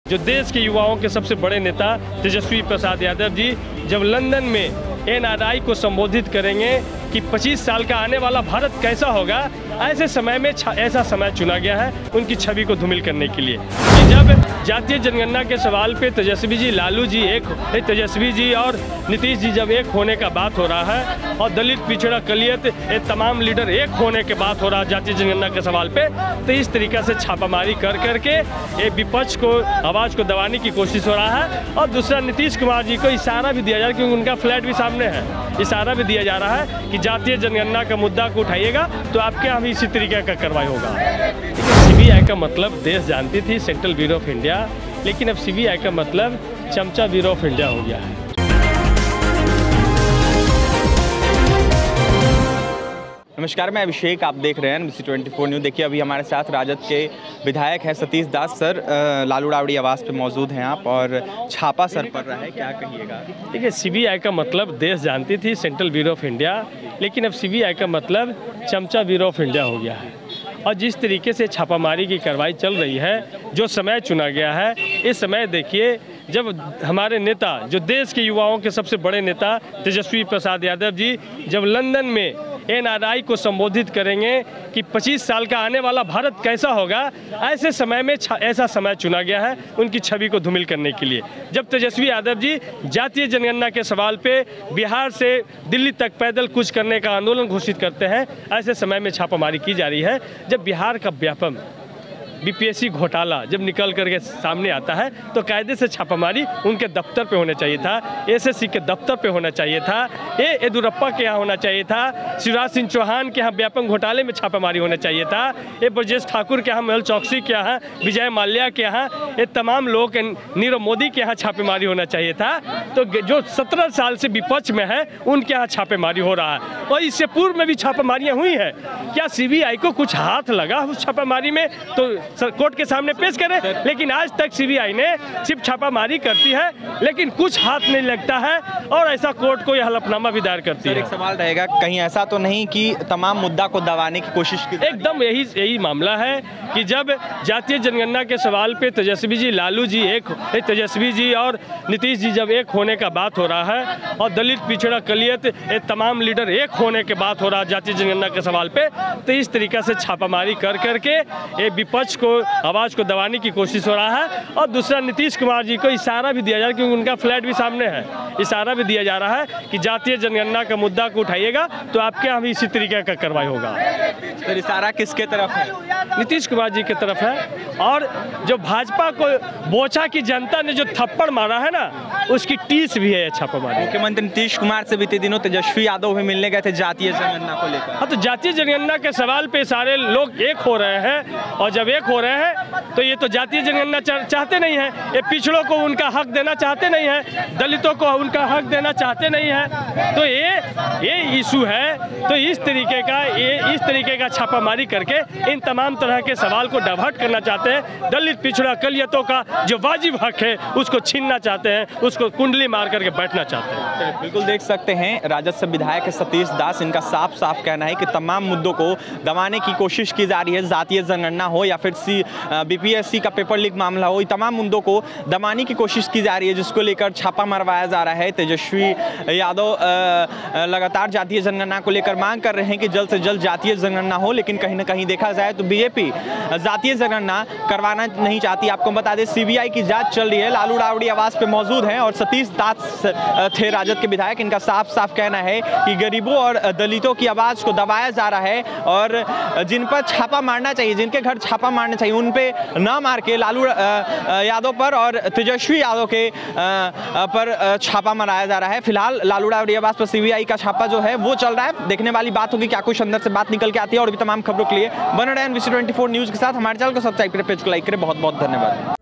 जो देश के युवाओं के सबसे बड़े नेता तेजस्वी प्रसाद यादव जी जब लंदन में एनआरआई को संबोधित करेंगे कि 25 साल का आने वाला भारत कैसा होगा, ऐसे समय में ऐसा समय चुना गया है उनकी छवि को धूमिल करने के लिए। जब जातीय जनगणना के सवाल पे तेजस्वी जी, लालू जी तेजस्वी जी और नीतीश जी जब एक होने का बात हो रहा है और दलित, पिछड़ा, कलियत ये तमाम लीडर एक होने के बात हो रहा है जातीय जनगणना के सवाल पे, तो इस तरीक़े से छापामारी कर करके ये विपक्ष को आवाज़ को दबाने की कोशिश हो रहा है। और दूसरा, नीतीश कुमार जी को इशारा भी दिया जा रहा है, क्योंकि उनका फ्लैट भी सामने है, इशारा भी दिया जा रहा है कि जातीय जनगणना का मुद्दा को उठाइएगा तो आपके यहाँ भी इसी तरीके का कार्रवाई होगा। सीबीआई का मतलब देश जानती थी सेंट्रल ब्यूरो ऑफ इंडिया, लेकिन अब सीबीआई का मतलब चमचा ब्यूरो ऑफ इंडिया हो गया है। नमस्कार, मैं अभिषेक, आप देख रहे हैं NBC24 न्यूज़। देखिए, अभी हमारे साथ राजद के विधायक हैं सतीश दास सर, लालू राबड़ी आवास पे मौजूद हैं आप, और छापा सर पड़ रहा है, क्या कहिएगा? देखिए, सीबीआई का मतलब देश जानती थी सेंट्रल ब्यूरो ऑफ इंडिया, लेकिन अब सीबीआई का मतलब चमचा ब्यूरो ऑफ इंडिया हो गया है। और जिस तरीके से छापामारी की कार्रवाई चल रही है, जो समय चुना गया है, इस समय देखिए जब हमारे नेता, जो देश के युवाओं के सबसे बड़े नेता तेजस्वी प्रसाद यादव जी जब लंदन में एनआरआई को संबोधित करेंगे कि 25 साल का आने वाला भारत कैसा होगा, ऐसे समय में ऐसा समय चुना गया है उनकी छवि को धूमिल करने के लिए। जब तेजस्वी यादव जी जातीय जनगणना के सवाल पे बिहार से दिल्ली तक पैदल कूच करने का आंदोलन घोषित करते हैं, ऐसे समय में छापामारी की जा रही है। जब बिहार का व्यापम बीपीएससी घोटाला जब निकल करके सामने आता है तो कायदे से छापामारी उनके दफ्तर पे होना चाहिए था, एसएससी के दफ्तर पे होना चाहिए था, येदियुरप्पा के यहाँ होना चाहिए था, शिवराज सिंह चौहान के यहाँ व्यापम घोटाले में छापामारी होना चाहिए था, ब्रजेश ठाकुर के यहाँ, मेहुल चौकसी के यहाँ, विजय माल्या के यहाँ, ये तमाम लोग, नीरव मोदी के यहाँ छापेमारी होना चाहिए था। तो जो 17 साल से विपक्ष में है उनके यहाँ छापेमारी हो रहा है, और इससे पूर्व में भी छापामारियाँ हुई है। क्या सीबीआई को कुछ हाथ लगा उस छापामारी में तो कोर्ट के सामने पेश करें, लेकिन आज तक सीबीआई ने सिर्फ छापामारी करती है, लेकिन कुछ हाथ नहीं लगता है, और ऐसा कोर्ट को यह हलफनामा भी दायर करती है। एक सवाल रहेगा, कहीं ऐसा तो नहीं कि तमाम मुद्दा को दबाने की कोशिश की? एकदम यही मामला है कि जब जातीय जनगणना के सवाल पे तेजस्वी जी, लालू जी तेजस्वी जी और नीतीश जी जब एक होने का बात हो रहा है और दलित, पिछड़ा, कलियत ये तमाम लीडर एक होने के बात हो रहा है जातीय जनगणना के सवाल पे, तो इस तरीके से छापामारी कर करके ये विपक्ष को आवाज़ को दबाने की कोशिश हो रहा है। और दूसरा, नीतीश कुमार जी को इशारा भी दिया जा रहा है, क्योंकि उनका फ्लैट भी सामने है, इशारा भी दिया जा रहा है कि जातीय जनगणना का मुद्दा को उठाइएगा तो आपके यहाँ भी इसी तरीके का कार्रवाई होगा। तो इशारा किसके तरफ है? नीतीश कुमार जी की तरफ है। और जो भाजपा को बोचा की जनता ने जो थप्पड़ मारा है ना, उसकी टीस भी है छापामारी। मुख्यमंत्री नीतीश कुमार से बीते दिनों तेजस्वी यादव भी मिलने गए थे जातीय जनगणना को लेकर। हाँ, तो जातीय जनगणना के सवाल पे सारे लोग एक हो रहे हैं, और जब एक हो रहे हैं तो ये तो जातीय जनगणना चाहते नहीं है, ये पिछड़ों को उनका हक देना चाहते नहीं है, दलितों को उनका हक देना चाहते नहीं है, तो ये इशू है। तो इस तरीके का छापामारी करके इन तमाम तरह के सवाल को डाइवर्ट करना चाहते हैं। दलित, पिछड़ा, कलियतों का जो वाजिब हक है उसको छीनना चाहते हैं, उसको कुंडली मार करके बैठना चाहते हैं। बिल्कुल देख सकते हैं, राजद से विधायक सतीश दास, इनका साफ साफ कहना है कि तमाम मुद्दों को दबाने की कोशिश की जा रही है, जातीय जनगणना हो या फिर बीपीएससी का पेपर लीक मामला हो, तमाम मुद्दों को दबाने की कोशिश की जा रही है, जिसको लेकर छापा मरवाया जा रहा है। तेजस्वी यादव लगातार जातीय जनगणना को लेकर मांग कर रहे हैं कि जल्द से जल्द जातीय जनगणना हो, लेकिन कहीं ना कहीं देखा जाए तो बीजेपी जातीय जनगणना करवाना नहीं चाहती। आपको बता दें, सीबीआई की जांच चल रही है, लालू राबड़ी आवास पे मौजूद हैं, और सतीश दास थे राजद के विधायक। इनका साफ साफ कहना है कि गरीबों और दलितों की आवाज़ को दबाया जा रहा है, और जिन पर छापा मारना चाहिए, जिनके घर छापा मारना चाहिए, उन पे ना मार के लालू यादव पर और तेजस्वी यादव के पर छापा मराया जा रहा है। फिलहाल लालू राबड़ी आवास पर सीबीआई का छापा जो है वो चल रहा है। देखने वाली बात होगी क्या कुछ अंदर से बात निकल के आती है। और भी तमाम खबरों के लिए बने रहें NBC24 न्यूज़ के साथ। हमारे चैनल को सब्सक्राइब करें, पेज को लाइक करें। बहुत बहुत धन्यवाद।